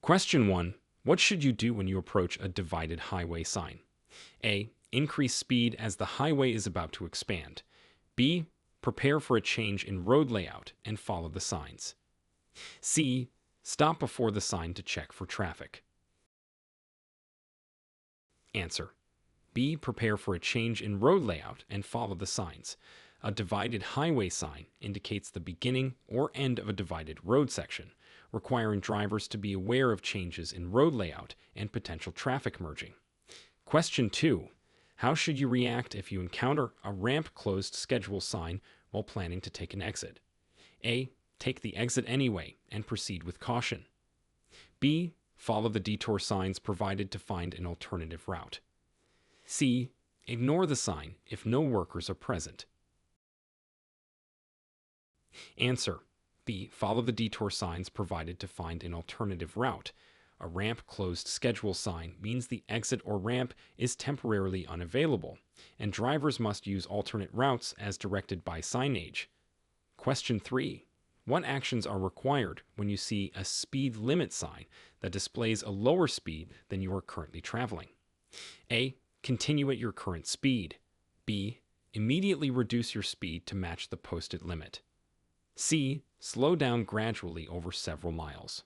Question 1. What should you do when you approach a divided highway sign? A. Increase speed as the highway is about to expand. B. Prepare for a change in road layout and follow the signs. C. Stop before the sign to check for traffic. Answer. B. Prepare for a change in road layout and follow the signs. A divided highway sign indicates the beginning or end of a divided road section, requiring drivers to be aware of changes in road layout and potential traffic merging. Question 2. How should you react if you encounter a ramp closed schedule sign while planning to take an exit? A. Take the exit anyway and proceed with caution. B. Follow the detour signs provided to find an alternative route. C. Ignore the sign if no workers are present. Answer. B. Follow the detour signs provided to find an alternative route. A ramp closed schedule sign means the exit or ramp is temporarily unavailable, and drivers must use alternate routes as directed by signage. Question 3. What actions are required when you see a speed limit sign that displays a lower speed than you are currently traveling? A. Continue at your current speed. B. Immediately reduce your speed to match the posted limit. C. Slow down gradually over several miles.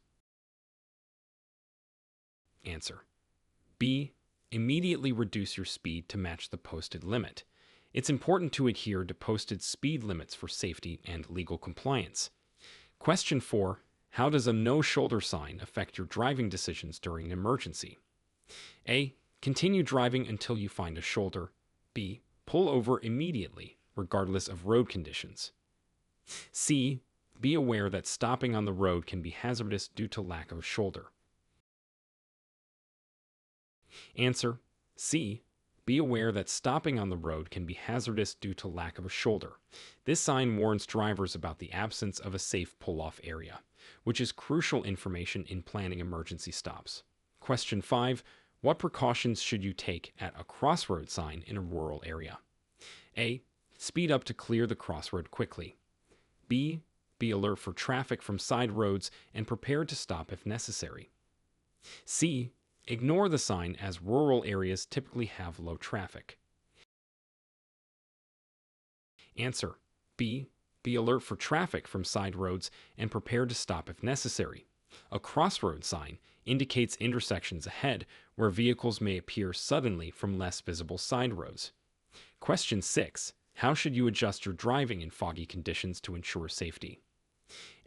Answer. B. Immediately reduce your speed to match the posted limit. It's important to adhere to posted speed limits for safety and legal compliance. Question 4. How does a no-shoulder sign affect your driving decisions during an emergency? A. Continue driving until you find a shoulder. B. Pull over immediately, regardless of road conditions. C. Be aware that stopping on the road can be hazardous due to lack of a shoulder. Answer. C. Be aware that stopping on the road can be hazardous due to lack of a shoulder. This sign warns drivers about the absence of a safe pull-off area, which is crucial information in planning emergency stops. Question 5. What precautions should you take at a crossroad sign in a rural area? A. Speed up to clear the crossroad quickly. B. Be alert for traffic from side roads and prepare to stop if necessary. C. Ignore the sign as rural areas typically have low traffic. Answer. B. Be alert for traffic from side roads and prepare to stop if necessary. A crossroad sign indicates intersections ahead where vehicles may appear suddenly from less visible side roads. Question 6. How should you adjust your driving in foggy conditions to ensure safety?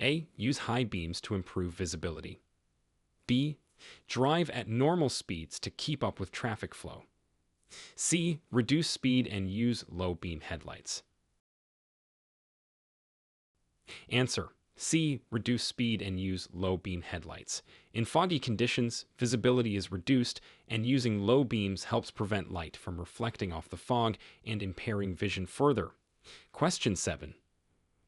A. Use high beams to improve visibility. B. Drive at normal speeds to keep up with traffic flow. C. Reduce speed and use low beam headlights. Answer. C. Reduce speed and use low beam headlights. In foggy conditions, visibility is reduced, and using low beams helps prevent light from reflecting off the fog and impairing vision further. Question 7.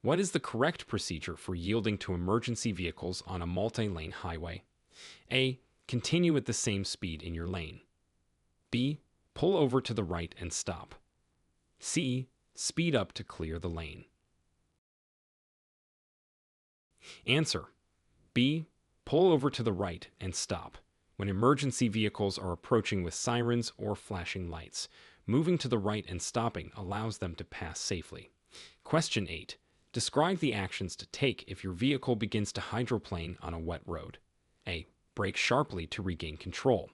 What is the correct procedure for yielding to emergency vehicles on a multi-lane highway? A. Continue at the same speed in your lane. B. Pull over to the right and stop. C. Speed up to clear the lane. Answer. B. Pull over to the right and stop. When emergency vehicles are approaching with sirens or flashing lights, moving to the right and stopping allows them to pass safely. Question 8. Describe the actions to take if your vehicle begins to hydroplane on a wet road. A. Brake sharply to regain control.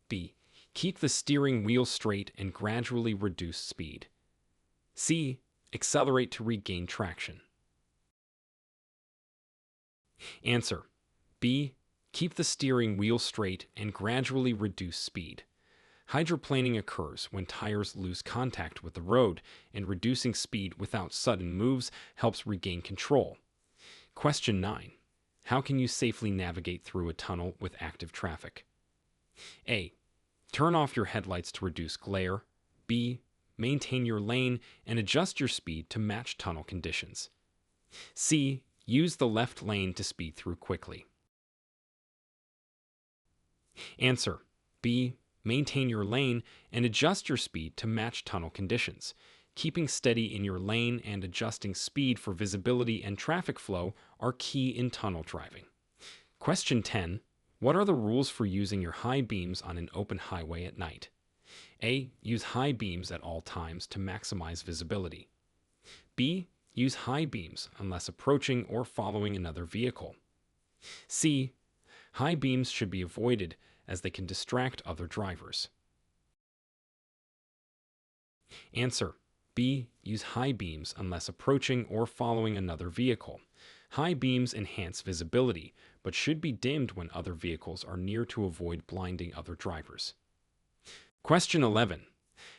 B. Keep the steering wheel straight and gradually reduce speed. C. Accelerate to regain traction. Answer. B. Keep the steering wheel straight and gradually reduce speed. Hydroplaning occurs when tires lose contact with the road, and reducing speed without sudden moves helps regain control. Question 9. How can you safely navigate through a tunnel with active traffic? A. Turn off your headlights to reduce glare. B. Maintain your lane and adjust your speed to match tunnel conditions. C. Use the left lane to speed through quickly. Answer. B. Maintain your lane and adjust your speed to match tunnel conditions. Keeping steady in your lane and adjusting speed for visibility and traffic flow are key in tunnel driving. Question 10. What are the rules for using your high beams on an open highway at night? A. Use high beams at all times to maximize visibility. B. Use high beams unless approaching or following another vehicle. C. High beams should be avoided as they can distract other drivers. Answer. B. Use high beams unless approaching or following another vehicle. High beams enhance visibility, but should be dimmed when other vehicles are near to avoid blinding other drivers. Question 11.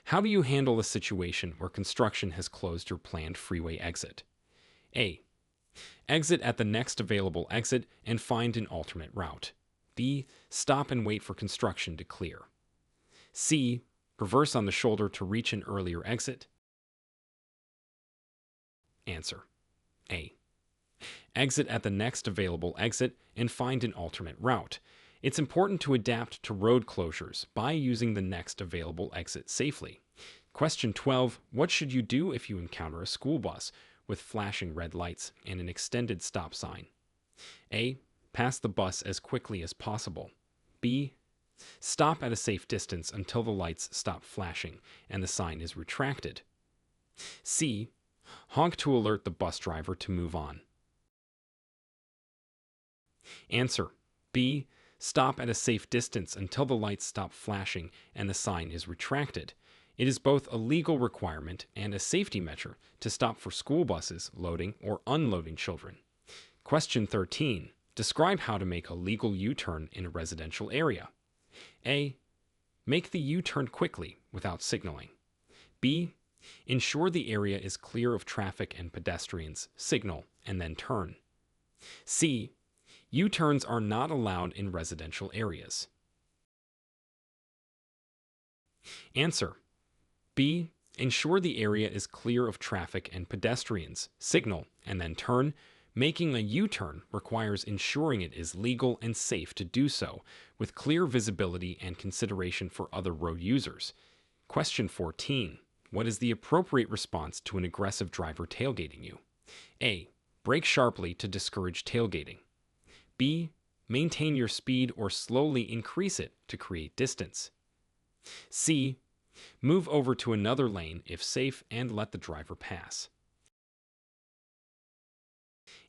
How do you handle a situation where construction has closed your planned freeway exit? A. Exit at the next available exit and find an alternate route. B. Stop and wait for construction to clear. C. Reverse on the shoulder to reach an earlier exit. Answer. A. Exit at the next available exit and find an alternate route. It's important to adapt to road closures by using the next available exit safely. Question 12. What should you do if you encounter a school bus with flashing red lights and an extended stop sign? A. Pass the bus as quickly as possible. B. Stop at a safe distance until the lights stop flashing and the sign is retracted. C. Honk to alert the bus driver to move on. Answer. B. Stop at a safe distance until the lights stop flashing and the sign is retracted. It is both a legal requirement and a safety measure to stop for school buses loading or unloading children. Question 13. Describe how to make a legal U-turn in a residential area. A. Make the U-turn quickly without signaling. B. Ensure the area is clear of traffic and pedestrians, signal, and then turn. C. U-turns are not allowed in residential areas. Answer. B. Ensure the area is clear of traffic and pedestrians, signal, and then turn. Making a U-turn requires ensuring it is legal and safe to do so, with clear visibility and consideration for other road users. Question 14. What is the appropriate response to an aggressive driver tailgating you? A. Brake sharply to discourage tailgating. B. Maintain your speed or slowly increase it to create distance. C. Move over to another lane if safe and let the driver pass.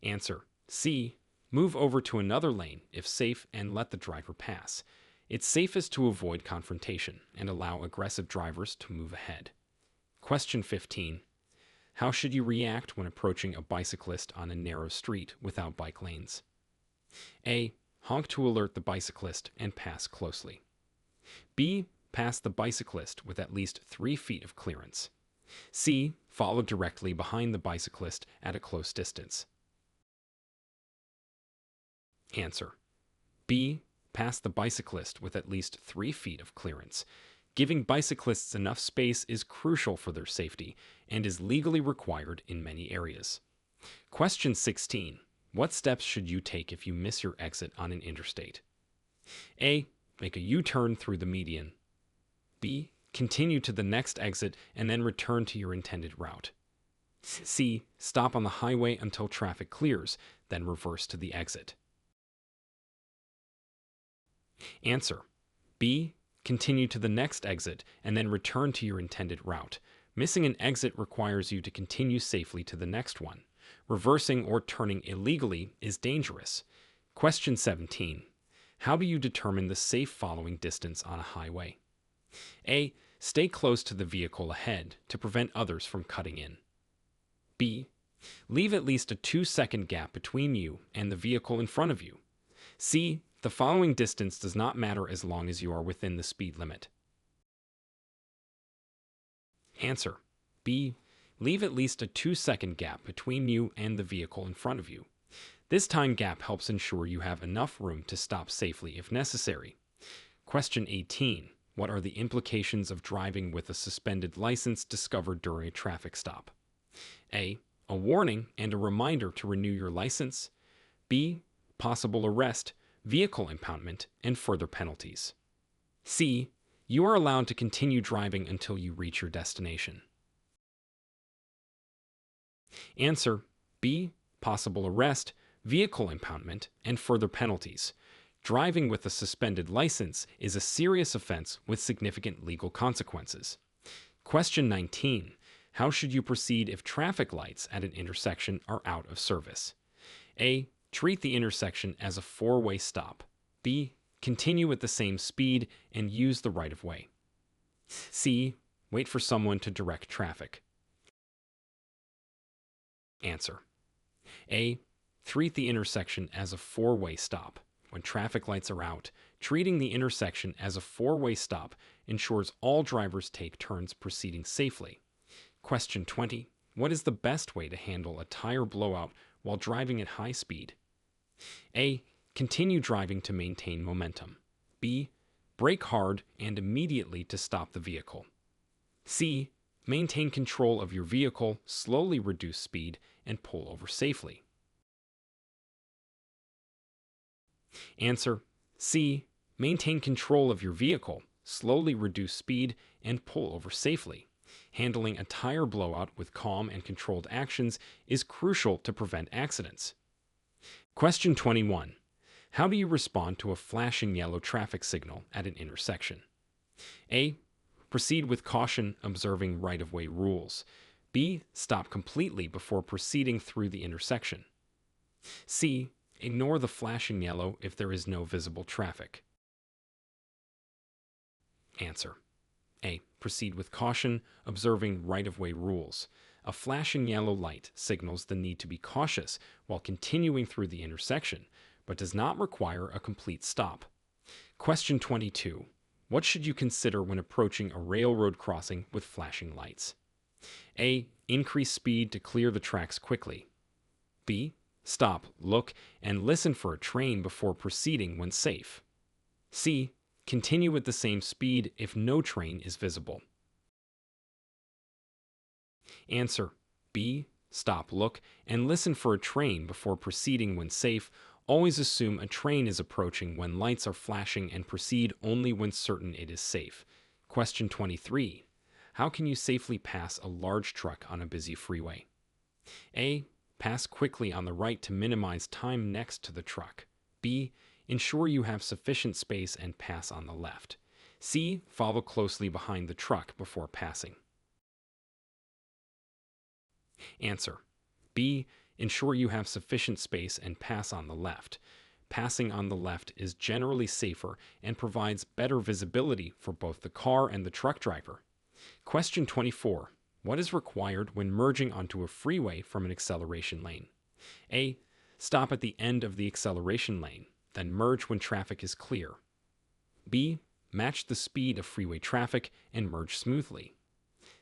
Answer. C. Move over to another lane if safe and let the driver pass. It's safest to avoid confrontation and allow aggressive drivers to move ahead. Question 15. How should you react when approaching a bicyclist on a narrow street without bike lanes? A. Honk to alert the bicyclist and pass closely. B. Pass the bicyclist with at least 3 feet of clearance. C. Follow directly behind the bicyclist at a close distance. Answer. B. Pass the bicyclist with at least 3 feet of clearance. Giving bicyclists enough space is crucial for their safety and is legally required in many areas. Question 16. What steps should you take if you miss your exit on an interstate? A. Make a U-turn through the median. B. Continue to the next exit and then return to your intended route. C. Stop on the highway until traffic clears, then reverse to the exit. Answer. B. Continue to the next exit and then return to your intended route. Missing an exit requires you to continue safely to the next one. Reversing or turning illegally is dangerous. Question 17. How do you determine the safe following distance on a highway? A. Stay close to the vehicle ahead to prevent others from cutting in. B. Leave at least a 2-second gap between you and the vehicle in front of you. C. The following distance does not matter as long as you are within the speed limit. Answer. B. Leave at least a 2-second gap between you and the vehicle in front of you. This time gap helps ensure you have enough room to stop safely if necessary. Question 18. What are the implications of driving with a suspended license discovered during a traffic stop? A. A warning and a reminder to renew your license. B. Possible arrest, vehicle impoundment, and further penalties. C. You are allowed to continue driving until you reach your destination. Answer. B. Possible arrest, vehicle impoundment, and further penalties. Driving with a suspended license is a serious offense with significant legal consequences. Question 19. How should you proceed if traffic lights at an intersection are out of service? A. Treat the intersection as a four-way stop. B. Continue at the same speed and use the right-of-way. C. Wait for someone to direct traffic. Answer. A. Treat the intersection as a four-way stop. When traffic lights are out, treating the intersection as a four-way stop ensures all drivers take turns proceeding safely. Question 20. What is the best way to handle a tire blowout while driving at high speed? A. Continue driving to maintain momentum. B. Brake hard and immediately to stop the vehicle. C. Maintain control of your vehicle, slowly reduce speed, and pull over safely. Answer. C. Maintain control of your vehicle, slowly reduce speed, and pull over safely. Handling a tire blowout with calm and controlled actions is crucial to prevent accidents. Question 21. How do you respond to a flashing yellow traffic signal at an intersection? A. Proceed with caution, observing right-of-way rules. B. Stop completely before proceeding through the intersection. C. Ignore the flashing yellow if there is no visible traffic. Answer. A. Proceed with caution, observing right-of-way rules. A flashing yellow light signals the need to be cautious while continuing through the intersection, but does not require a complete stop. Question 22. What should you consider when approaching a railroad crossing with flashing lights? A. Increase speed to clear the tracks quickly. B. Stop, look, and listen for a train before proceeding when safe. C. Continue at the same speed if no train is visible. Answer. B. Stop, look, and listen for a train before proceeding when safe. Always assume a train is approaching when lights are flashing and proceed only when certain it is safe. Question 23. How can you safely pass a large truck on a busy freeway? A. Pass quickly on the right to minimize time next to the truck. B. Ensure you have sufficient space and pass on the left. C. Follow closely behind the truck before passing. Answer. B. Ensure you have sufficient space and pass on the left. Passing on the left is generally safer and provides better visibility for both the car and the truck driver. Question 24. What is required when merging onto a freeway from an acceleration lane? A. Stop at the end of the acceleration lane, then merge when traffic is clear. B. Match the speed of freeway traffic and merge smoothly.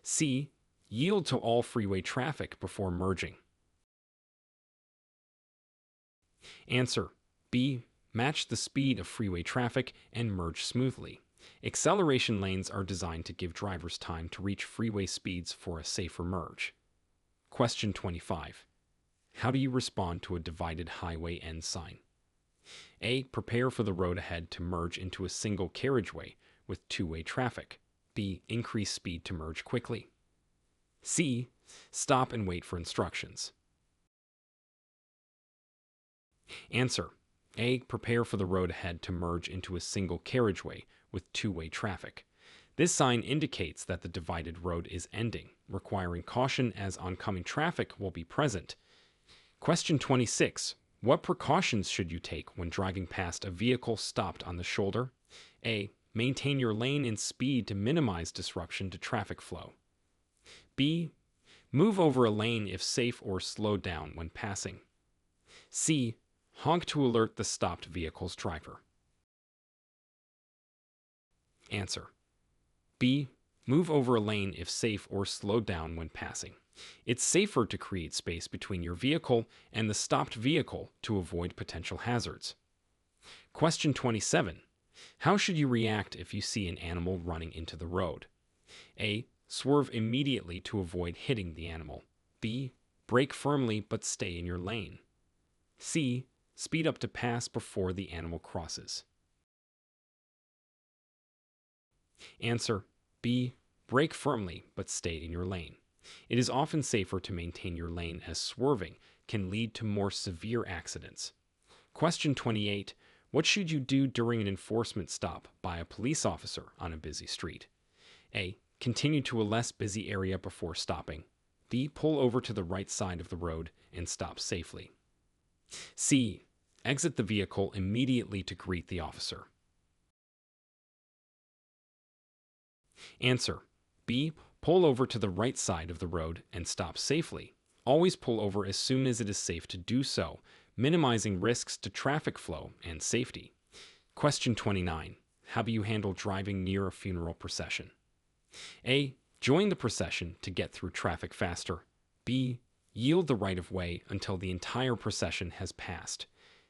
C. Yield to all freeway traffic before merging. Answer. B. Match the speed of freeway traffic and merge smoothly. Acceleration lanes are designed to give drivers time to reach freeway speeds for a safer merge. Question 25. How do you respond to a divided highway end sign? A. Prepare for the road ahead to merge into a single carriageway with two-way traffic. B. Increase speed to merge quickly. C. Stop and wait for instructions. Answer. A. Prepare for the road ahead to merge into a single carriageway with two-way traffic. This sign indicates that the divided road is ending, requiring caution as oncoming traffic will be present. Question 26. What precautions should you take when driving past a vehicle stopped on the shoulder? A. Maintain your lane and speed to minimize disruption to traffic flow. B. Move over a lane if safe or slow down when passing. C. Honk to alert the stopped vehicle's driver. Answer. B. Move over a lane if safe or slow down when passing. It's safer to create space between your vehicle and the stopped vehicle to avoid potential hazards. Question 27. How should you react if you see an animal running into the road? A. Swerve immediately to avoid hitting the animal. B. Brake firmly but stay in your lane. C. Speed up to pass before the animal crosses. Answer. B. Brake firmly but stay in your lane. It is often safer to maintain your lane as swerving can lead to more severe accidents. Question 28. What should you do during an enforcement stop by a police officer on a busy street? A. Continue to a less busy area before stopping. B. Pull over to the right side of the road and stop safely. C. Exit the vehicle immediately to greet the officer. Answer. B. Pull over to the right side of the road and stop safely. Always pull over as soon as it is safe to do so, minimizing risks to traffic flow and safety. Question 29. How do you handle driving near a funeral procession? A. Join the procession to get through traffic faster. B. Yield the right-of-way until the entire procession has passed.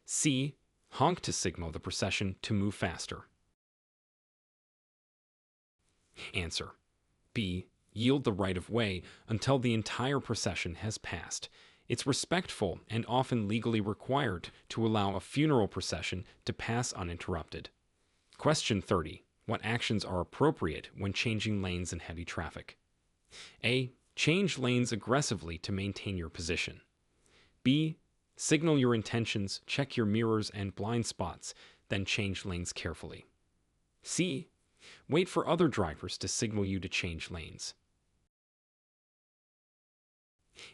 C. Honk to signal the procession to move faster. Answer. B. Yield the right-of-way until the entire procession has passed. It's respectful and often legally required to allow a funeral procession to pass uninterrupted. Question 30. What actions are appropriate when changing lanes in heavy traffic? A. Change lanes aggressively to maintain your position. B. Signal your intentions, check your mirrors and blind spots, then change lanes carefully. C. Wait for other drivers to signal you to change lanes.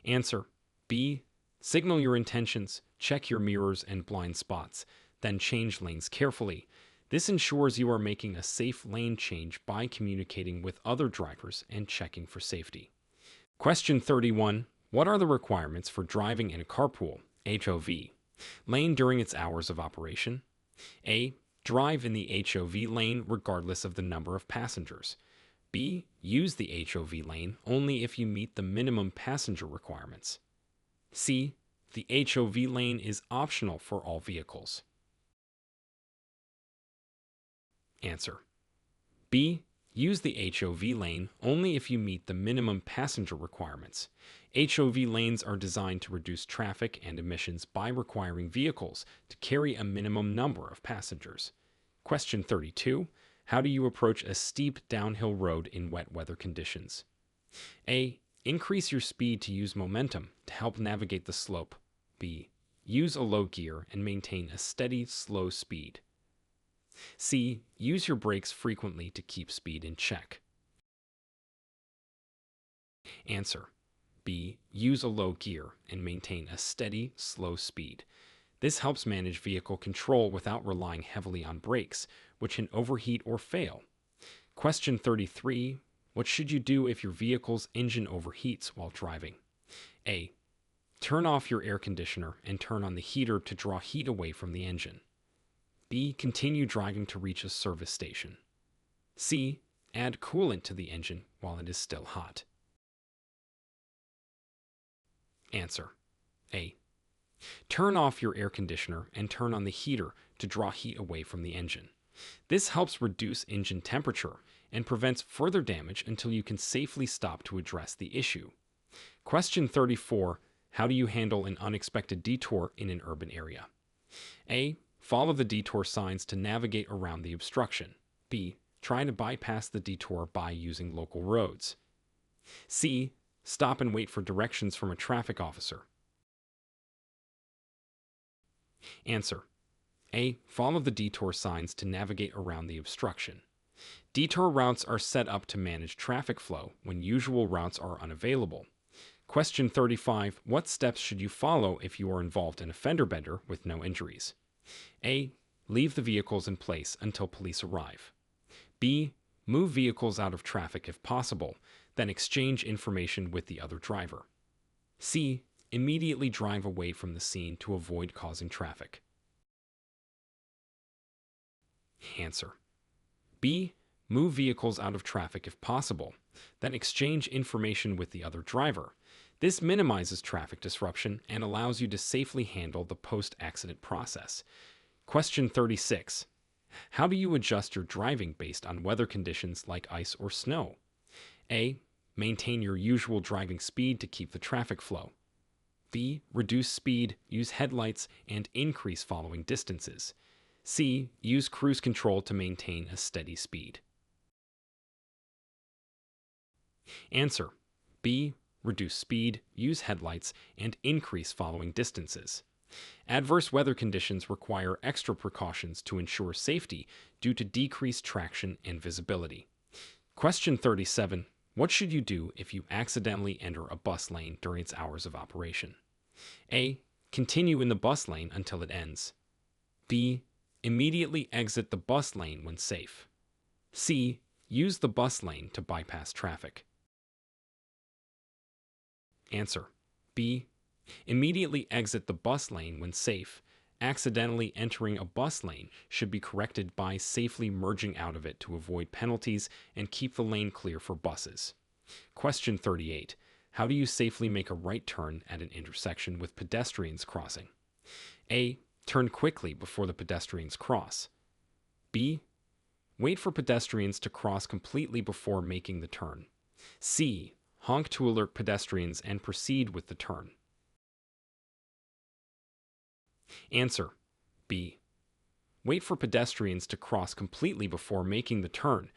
Answer. B. Signal your intentions, check your mirrors and blind spots, then change lanes carefully. This ensures you are making a safe lane change by communicating with other drivers and checking for safety. Question 31. What are the requirements for driving in a carpool, HOV, lane during its hours of operation? A. Drive in the HOV lane regardless of the number of passengers. B. Use the HOV lane only if you meet the minimum passenger requirements. C. The HOV lane is optional for all vehicles. Answer. B. Use the HOV lane only if you meet the minimum passenger requirements. HOV lanes are designed to reduce traffic and emissions by requiring vehicles to carry a minimum number of passengers. Question 32. How do you approach a steep downhill road in wet weather conditions? A. Increase your speed to use momentum to help navigate the slope. B. Use a low gear and maintain a steady, slow speed. C. Use your brakes frequently to keep speed in check. Answer. B. Use a low gear and maintain a steady, slow speed. This helps manage vehicle control without relying heavily on brakes, which can overheat or fail. Question 33. What should you do if your vehicle's engine overheats while driving? A. Turn off your air conditioner and turn on the heater to draw heat away from the engine. B. Continue driving to reach a service station. C. Add coolant to the engine while it is still hot. Answer. A. Turn off your air conditioner and turn on the heater to draw heat away from the engine. This helps reduce engine temperature and prevents further damage until you can safely stop to address the issue. Question 34. How do you handle an unexpected detour in an urban area? A. Follow the detour signs to navigate around the obstruction. B. Try to bypass the detour by using local roads. C. Stop and wait for directions from a traffic officer. Answer. A. Follow the detour signs to navigate around the obstruction. Detour routes are set up to manage traffic flow when usual routes are unavailable. Question 35. What steps should you follow if you are involved in a fender bender with no injuries? A. Leave the vehicles in place until police arrive. B. Move vehicles out of traffic if possible, then exchange information with the other driver. C. Immediately drive away from the scene to avoid causing traffic. Answer. B. Move vehicles out of traffic if possible, then exchange information with the other driver. This minimizes traffic disruption and allows you to safely handle the post-accident process. Question 36. How do you adjust your driving based on weather conditions like ice or snow? A. Maintain your usual driving speed to keep the traffic flow. B. Reduce speed, use headlights, and increase following distances. C. Use cruise control to maintain a steady speed. Answer. B. Reduce speed, use headlights, and increase following distances. Adverse weather conditions require extra precautions to ensure safety due to decreased traction and visibility. Question 37. What should you do if you accidentally enter a bus lane during its hours of operation? A. Continue in the bus lane until it ends. B. Immediately exit the bus lane when safe. C. Use the bus lane to bypass traffic. Answer. B. Immediately exit the bus lane when safe. Accidentally entering a bus lane should be corrected by safely merging out of it to avoid penalties and keep the lane clear for buses. Question 38. How do you safely make a right turn at an intersection with pedestrians crossing? A. Turn quickly before the pedestrians cross. B. Wait for pedestrians to cross completely before making the turn. C. Honk to alert pedestrians and proceed with the turn. Answer. B. Wait for pedestrians to cross completely before making the turn.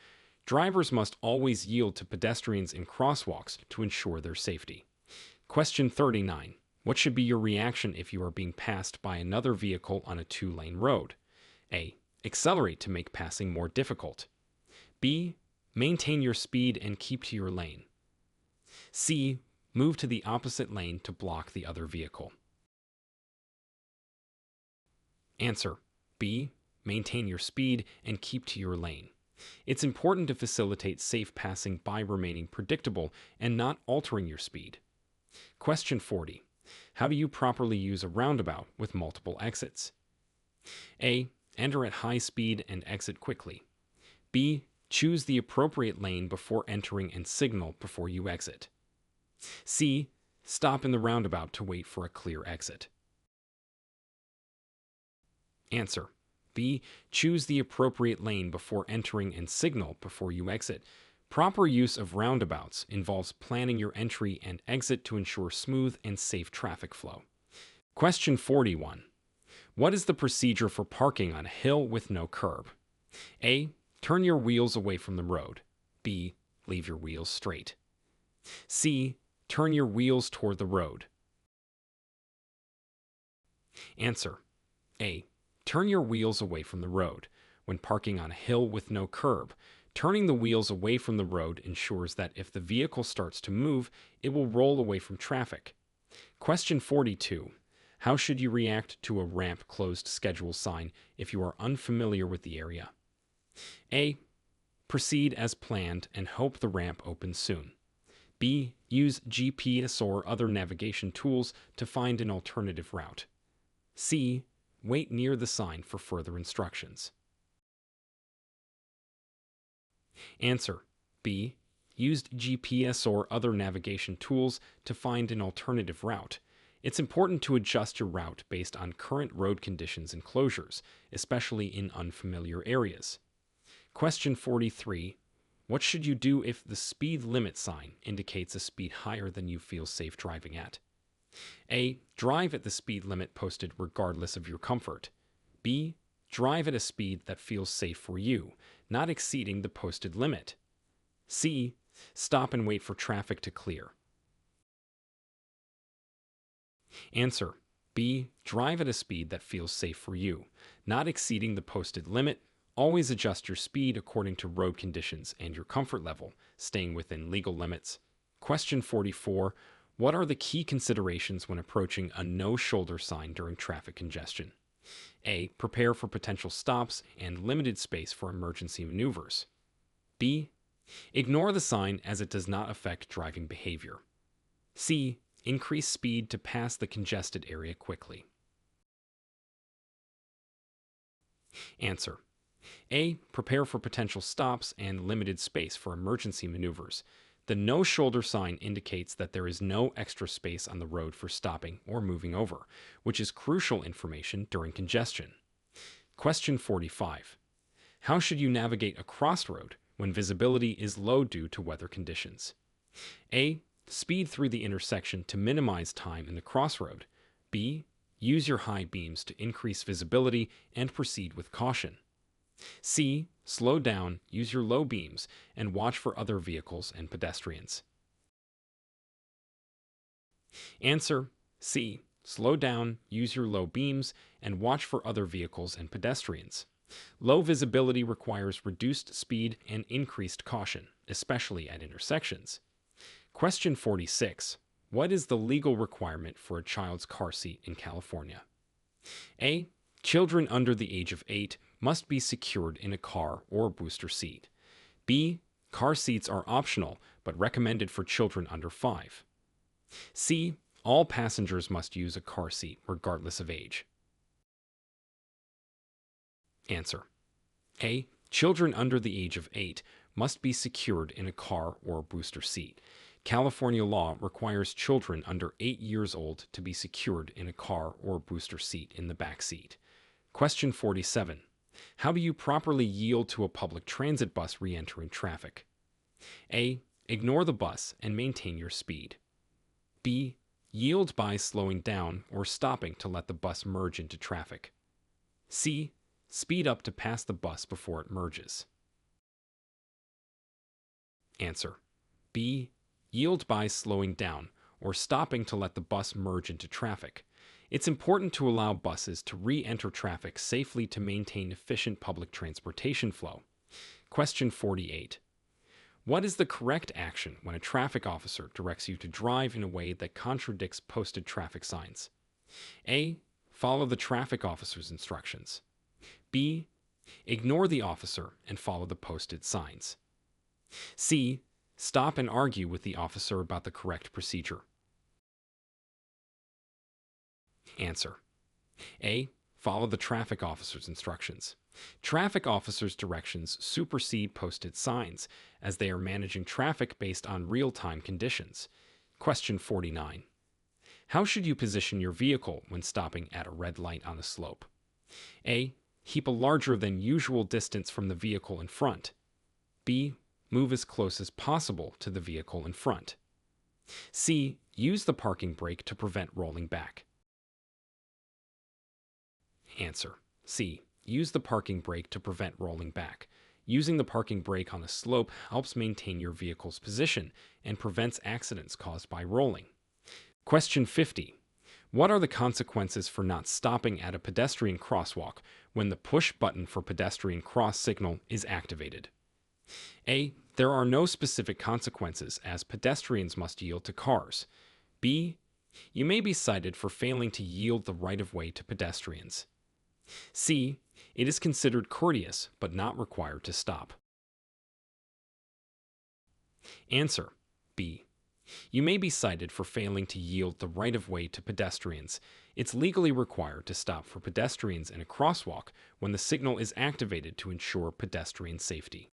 Drivers must always yield to pedestrians in crosswalks to ensure their safety. Question 39. What should be your reaction if you are being passed by another vehicle on a two-lane road? A. Accelerate to make passing more difficult. B. Maintain your speed and keep to your lane. C. Move to the opposite lane to block the other vehicle. Answer. B. Maintain your speed and keep to your lane. It's important to facilitate safe passing by remaining predictable and not altering your speed. Question 40. How do you properly use a roundabout with multiple exits? A. Enter at high speed and exit quickly. B. Choose the appropriate lane before entering and signal before you exit. C. Stop in the roundabout to wait for a clear exit. Answer. B. Choose the appropriate lane before entering and signal before you exit. Proper use of roundabouts involves planning your entry and exit to ensure smooth and safe traffic flow. Question 41. What is the procedure for parking on a hill with no curb? A. Turn your wheels away from the road. B. Leave your wheels straight. C. Turn your wheels toward the road. Answer. A. Turn your wheels away from the road. When parking on a hill with no curb, turning the wheels away from the road ensures that if the vehicle starts to move, it will roll away from traffic. Question 42. How should you react to a ramp closed schedule sign if you are unfamiliar with the area? A. Proceed as planned and hope the ramp opens soon. B. Use GPS or other navigation tools to find an alternative route. C. Wait near the sign for further instructions. Answer. B. Used GPS or other navigation tools to find an alternative route. It's important to adjust your route based on current road conditions and closures, especially in unfamiliar areas. Question 43. What should you do if the speed limit sign indicates a speed higher than you feel safe driving at? A. Drive at the speed limit posted regardless of your comfort. B. Drive at a speed that feels safe for you, not exceeding the posted limit. C. Stop and wait for traffic to clear. Answer. B. Drive at a speed that feels safe for you, not exceeding the posted limit. Always adjust your speed according to road conditions and your comfort level, staying within legal limits. Question 44. What are the key considerations when approaching a no-shoulder sign during traffic congestion? A. Prepare for potential stops and limited space for emergency maneuvers. B. Ignore the sign as it does not affect driving behavior. C. Increase speed to pass the congested area quickly. Answer. A. Prepare for potential stops and limited space for emergency maneuvers. The no-shoulder sign indicates that there is no extra space on the road for stopping or moving over, which is crucial information during congestion. Question 45. How should you navigate a crossroad when visibility is low due to weather conditions? A. Speed through the intersection to minimize time in the crossroad. B. Use your high beams to increase visibility and proceed with caution. C. Slow down, use your low beams, and watch for other vehicles and pedestrians. Answer. C. slow down, use your low beams, and watch for other vehicles and pedestrians. Low visibility requires reduced speed and increased caution, especially at intersections. Question 46. What is the legal requirement for a child's car seat in California? A. Children under the age of 8 must be secured in a car or booster seat. B. Car seats are optional but recommended for children under 5. C. All passengers must use a car seat regardless of age. Answer. A. Children under the age of 8 must be secured in a car or booster seat. California law requires children under 8 years old to be secured in a car or booster seat in the back seat. Question 47. How do you properly yield to a public transit bus re-entering traffic? A. Ignore the bus and maintain your speed. B. Yield by slowing down or stopping to let the bus merge into traffic. C. Speed up to pass the bus before it merges. Answer. B. Yield by slowing down or stopping to let the bus merge into traffic. It's important to allow buses to re-enter traffic safely to maintain efficient public transportation flow. Question 48. What is the correct action when a traffic officer directs you to drive in a way that contradicts posted traffic signs? A. Follow the traffic officer's instructions. B. Ignore the officer and follow the posted signs. C. Stop and argue with the officer about the correct procedure. Answer. A. Follow the traffic officer's instructions. Traffic officers' directions supersede posted signs, as they are managing traffic based on real-time conditions. Question 49. How should you position your vehicle when stopping at a red light on a slope? A. Keep a larger than usual distance from the vehicle in front. B. Move as close as possible to the vehicle in front. C. Use the parking brake to prevent rolling back. Answer. C. Use the parking brake to prevent rolling back. Using the parking brake on a slope helps maintain your vehicle's position and prevents accidents caused by rolling. Question 50. What are the consequences for not stopping at a pedestrian crosswalk when the push button for pedestrian cross signal is activated? A. There are no specific consequences, as pedestrians must yield to cars. B. You may be cited for failing to yield the right-of-way to pedestrians. C. It is considered courteous but not required to stop. Answer. B. You may be cited for failing to yield the right-of-way to pedestrians. It's legally required to stop for pedestrians in a crosswalk when the signal is activated to ensure pedestrian safety.